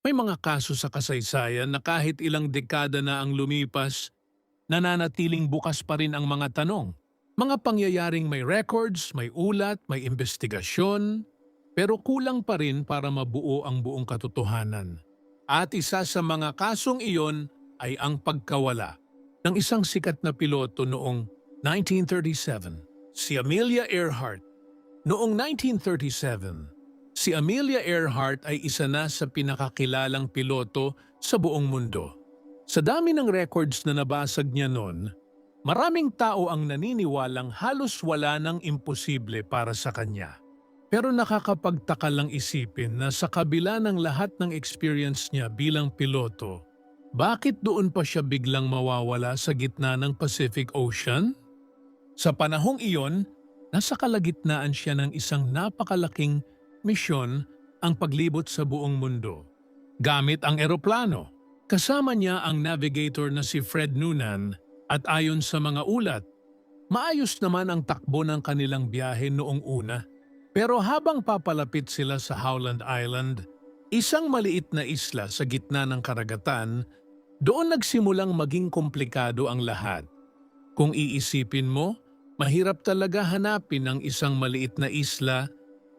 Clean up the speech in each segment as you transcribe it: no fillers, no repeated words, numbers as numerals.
May mga kaso sa kasaysayan na kahit ilang dekada na ang lumipas, nananatiling bukas pa rin ang mga tanong. Mga pangyayaring may records, may ulat, may investigasyon, pero kulang pa rin para mabuo ang buong katotohanan. At isa sa mga kasong iyon ay ang pagkawala ng isang sikat na piloto noong 1937, si Amelia Earhart. Noong 1937, si Amelia Earhart ay isa na sa pinakakilalang piloto sa buong mundo. Sa dami ng records na nabasag niya noon, maraming tao ang naniniwalang halos wala ng imposible para sa kanya. Pero nakakapagtaka lang isipin na sa kabila ng lahat ng experience niya bilang piloto, bakit doon pa siya biglang mawawala sa gitna ng Pacific Ocean? Sa panahong iyon, nasa kalagitnaan siya ng isang napakalaking misyon, ang paglibot sa buong mundo. Gamit ang eroplano, kasama niya ang navigator na si Fred Noonan at ayon sa mga ulat, maayos naman ang takbo ng kanilang biyahe noong una. Pero habang papalapit sila sa Howland Island, isang maliit na isla sa gitna ng karagatan, doon nagsimulang maging komplikado ang lahat. Kung iisipin mo, mahirap talaga hanapin ang isang maliit na isla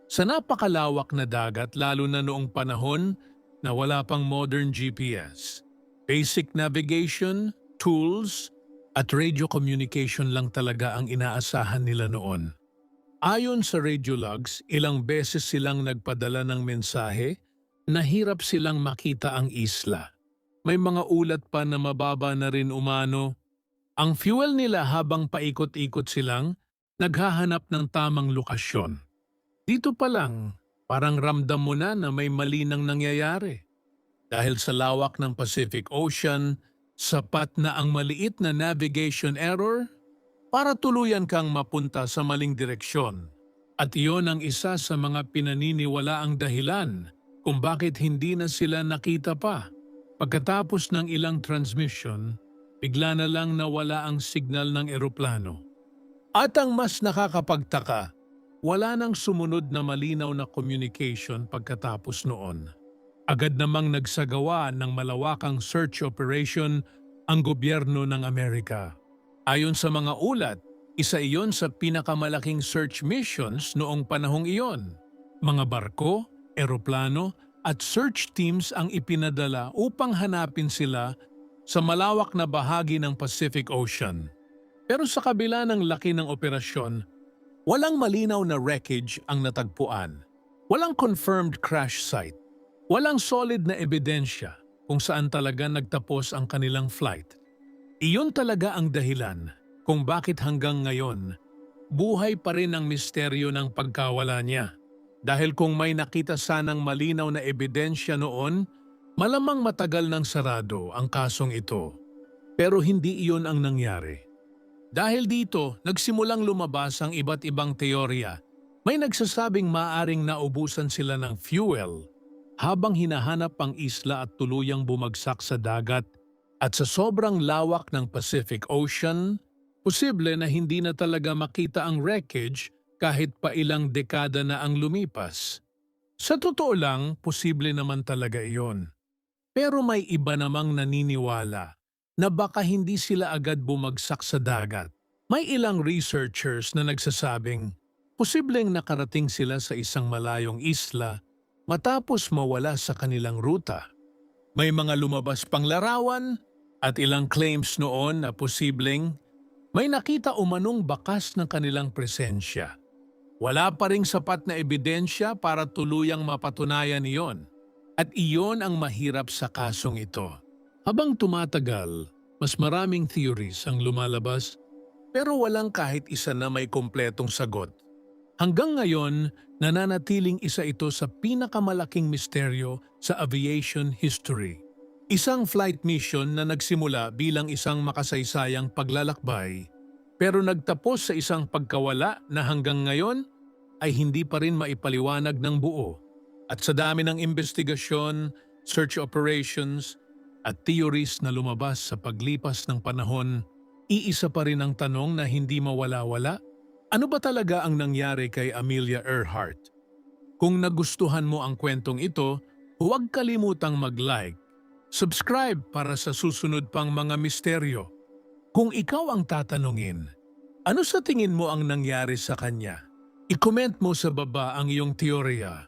sa napakalawak na dagat lalo na noong panahon na wala pang modern GPS. Basic navigation, tools, at radio communication lang talaga ang inaasahan nila noon. Ayon sa radio logs, ilang beses silang nagpadala ng mensahe na hirap silang makita ang isla. May mga ulat pa na mababa na rin umano. Ang fuel nila habang paikot-ikot silang naghahanap ng tamang lokasyon. Dito pa lang, parang ramdam mo na may mali nang nangyayari. Dahil sa lawak ng Pacific Ocean, sapat na ang maliit na navigation error para tuluyan kang mapunta sa maling direksyon. At iyon ang isa sa mga pinaniniwalaang dahilan kung bakit hindi na sila nakita pa. Pagkatapos ng ilang transmission, bigla na lang nawala ang signal ng eroplano. At ang mas nakakapagtaka, wala nang sumunod na malinaw na communication pagkatapos noon. Agad namang nagsagawa ng malawakang search operation ang gobyerno ng Amerika. Ayon sa mga ulat, isa iyon sa pinakamalaking search missions noong panahong iyon. Mga barko, eroplano at search teams ang ipinadala upang hanapin sila sa malawak na bahagi ng Pacific Ocean. Pero sa kabila ng laki ng operasyon, walang malinaw na wreckage ang natagpuan. Walang confirmed crash site. Walang solid na ebidensya kung saan talaga nagtapos ang kanilang flight. Iyon talaga ang dahilan kung bakit hanggang ngayon, buhay pa rin ang misteryo ng pagkawala niya. Dahil kung may nakita sanang malinaw na ebidensya noon, malamang matagal nang sarado ang kasong ito. Pero hindi iyon ang nangyari. Dahil dito, nagsimulang lumabas ang iba't ibang teorya. May nagsasabing maaring naubusan sila ng fuel habang hinahanap ang isla at tuluyang bumagsak sa dagat. At sa sobrang lawak ng Pacific Ocean, posible na hindi na talaga makita ang wreckage kahit pa ilang dekada na ang lumipas. Sa totoo lang, posible naman talaga iyon. Pero may iba namang naniniwala na baka hindi sila agad bumagsak sa dagat. May ilang researchers na nagsasabing posibleng nakarating sila sa isang malayong isla matapos mawala sa kanilang ruta. May mga lumabas pang larawan at ilang claims noon na posibleng may nakita umanong bakas ng kanilang presensya. Wala pa ring sapat na ebidensya para tuluyang mapatunayan iyon. At iyon ang mahirap sa kasong ito. Habang tumatagal, mas maraming theories ang lumalabas pero walang kahit isa na may kumpletong sagot. Hanggang ngayon, nananatiling isa ito sa pinakamalaking misteryo sa aviation history. Isang flight mission na nagsimula bilang isang makasaysayang paglalakbay, pero nagtapos sa isang pagkawala na hanggang ngayon ay hindi pa rin maipaliwanag ng buo. At sa dami ng investigasyon, search operations, at theories na lumabas sa paglipas ng panahon, iisa pa rin ang tanong na hindi mawala-wala. Ano ba talaga ang nangyari kay Amelia Earhart? Kung nagustuhan mo ang kwentong ito, Huwag kalimutang mag-like, subscribe para sa susunod pang mga misteryo. Kung ikaw ang tatanungin, ano sa tingin mo ang nangyari sa kanya? I-comment mo sa baba ang iyong teorya.